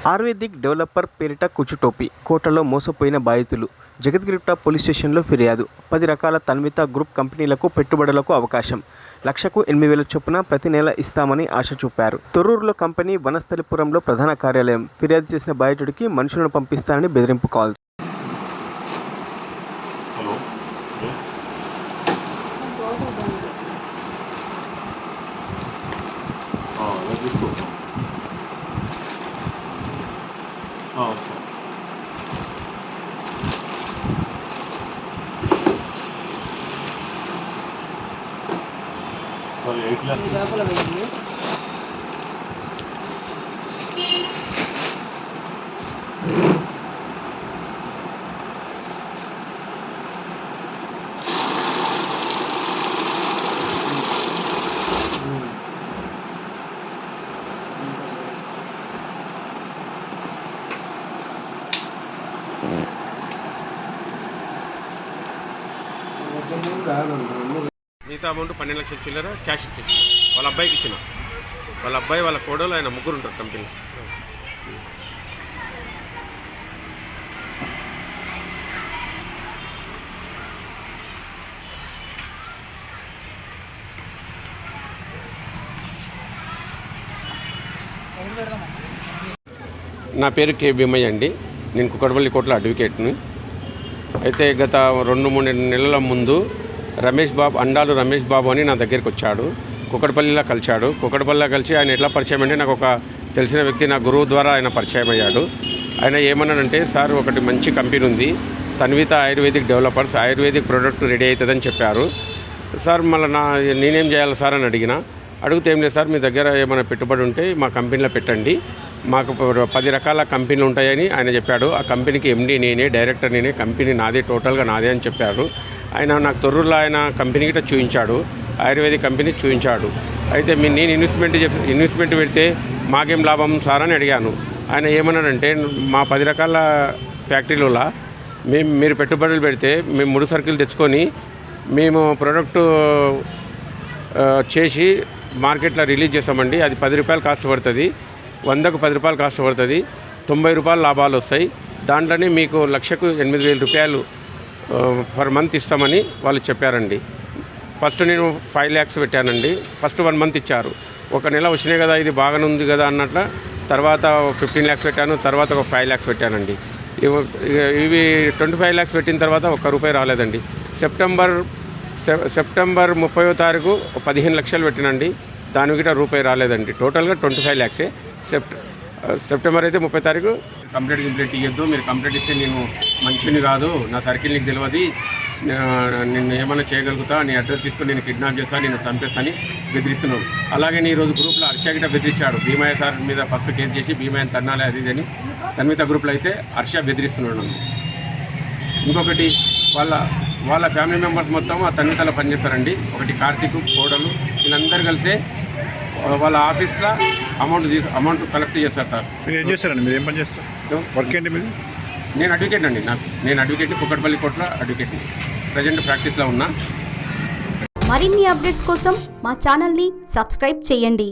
Ayurvedic developer పేరిట కుచుటోపీ కోటలో మోసపోయిన బాధితులు. జగద్గిరిగుట్ట పోలీస్ స్టేషన్లో ఫిర్యాదు. 10 రకాల తన్విత గ్రూప్ కంపెనీలకు పెట్టుబడులకు అవకాశం. లక్షకు 8,000 చొప్పున ప్రతి నెల ఇస్తామని ఆశ చూపారు. తొర్రూరులో కంపెనీ వనస్థలిపురంలో ప్రధాన కార్యాలయం. ఫిర్యాదు చేసిన బాధితుడికి మనుషులను పంపిస్తానని బెదిరింపు కాల్. మిగతా అమౌంట్ 12 లక్షల చిల్లర క్యాష్ ఇచ్చేసి వాళ్ళ అబ్బాయికి ఇచ్చిన. వాళ్ళ అబ్బాయి వాళ్ళ కోడలు ఆయన ముగ్గురు ఉంటారు కంపెనీ. నా పేరు కే భీమయ్య అండి. నేను కుక్కడపల్లి కోట్ల అడ్వకేట్ని. అయితే గత 2-3 నెలల ముందు అండాలు రమేష్ బాబు అని నా దగ్గరికి వచ్చాడు. కుక్కడపల్లిలో కలిశాడు. కుక్కడపల్లిలో కలిసి ఆయన ఎట్లా పరిచయం అంటే నాకు ఒక తెలిసిన వ్యక్తి నా గురువు ద్వారా ఆయన పరిచయం అయ్యాడు. ఆయన ఏమన్నాడంటే, సార్ ఒకటి మంచి కంపెనీ ఉంది, Tanvitha ayurvedic developers, ayurvedic product ready అవుతుందని చెప్పారు. సార్ మళ్ళీ నేనేం చేయాలి సార్ అని అడిగితే ఏం లేదు సార్, మీ దగ్గర ఏమైనా పెట్టుబడి ఉంటే మా కంపెనీలో పెట్టండి, మాకు 10 రకాల కంపెనీలు ఉంటాయని ఆయన చెప్పాడు. ఆ కంపెనీకి ఎండీ నేనే, డైరెక్టర్ నేనే, కంపెనీ నాదే, టోటల్గా నాదే అని చెప్పారు. ఆయన నాకు తొర్రూరులో ఆయన కంపెనీ గిట్ట చూపించాడు, ఆయుర్వేదిక్ కంపెనీ చూపించాడు. అయితే నేను ఇన్వెస్ట్మెంట్ పెడితే మాకేం లాభం సార్ అని అడిగాను. ఆయన ఏమన్నాడంటే, మా 10 రకాల ఫ్యాక్టరీలలో మీరు పెట్టుబడులు పెడితే మేము ముడి సరుకులు తెచ్చుకొని మేము ప్రోడక్టు చేసి మార్కెట్లో రిలీజ్ చేస్తామండి. అది 10 రూపాయలు కాస్ట్ పడుతుంది, 100కు 10 రూపాయలు కాస్ట్ పడుతుంది, 90 రూపాయలు లాభాలు వస్తాయి. దాంట్లోనే మీకు లక్షకు 8,000 రూపాయలు పర్ మంత్ ఇస్తామని వాళ్ళు చెప్పారండి. ఫస్ట్ నేను 5 lakhs పెట్టానండి. ఫస్ట్ 1 month ఇచ్చారు. ఒక నెల వచ్చినాయి కదా, ఇది బాగానే ఉంది కదా అన్నట్ల తర్వాత 15 lakhs పెట్టాను. తర్వాత ఒక 5 lakhs పెట్టానండి. ఇవి 25 lakhs పెట్టిన తర్వాత ₹1 రాలేదండి. సెప్టెంబర్ 30వ తారీఖు 15 లక్షలు పెట్టినండి, దాని గిట్ట ₹1 రాలేదండి. టోటల్గా 25 lakhs. సెప్టెంబర్ అయితే 30వ తారీఖు కంప్లీట్ ఇవ్వద్దు, మీరు కంప్లీట్ ఇస్తే నేను మంచిని కాదు, నా సర్కిల్ నీకు తెలియదు, నిన్ను ఏమైనా చేయగలుగుతా, నీ అడ్రస్ తీసుకొని నేను కిడ్నాప్ చేస్తాను, నేను చంపేస్తాను బెదిరిస్తున్నాను. అలాగే ఈరోజు గ్రూప్లో హర్ష గిట్ట బెదిరించాడు. భీమయ్య సార్ మీద ఫస్ట్ కేసు చేసి భీమయ్యని తన్నాలి అది ఇది అని. తన్విత గ్రూప్లో అయితే హర్ష బెదిరిస్తున్నాడు. ఇంకొకటి వాళ్ళ ఫ్యామిలీ మెంబర్స్ మొత్తం ఆ తన్వితలో పనిచేస్తారండి. ఒకటి కార్తీక్, కోడలు, వీళ్ళందరూ కలిసే వాళ్ళ ఆఫీస్లో అమౌంట్ కలెక్ట్ చేస్తారు సార్. మీరు ఏం చేస్తారండి? మీరు ఏం పని చేస్తారు? వర్క్ ఏంటి మీరు? నేను అడ్వకేట్ అండి. నేను అడ్వకేట్ని, కుక్కడపల్లి కోట్ల అడ్వకేట్ని. ప్రజెంట్ ప్రాక్టీస్లో ఉన్నా. మరిన్ని అప్డేట్స్ కోసం మా ఛానల్ని సబ్స్క్రైబ్ చేయండి.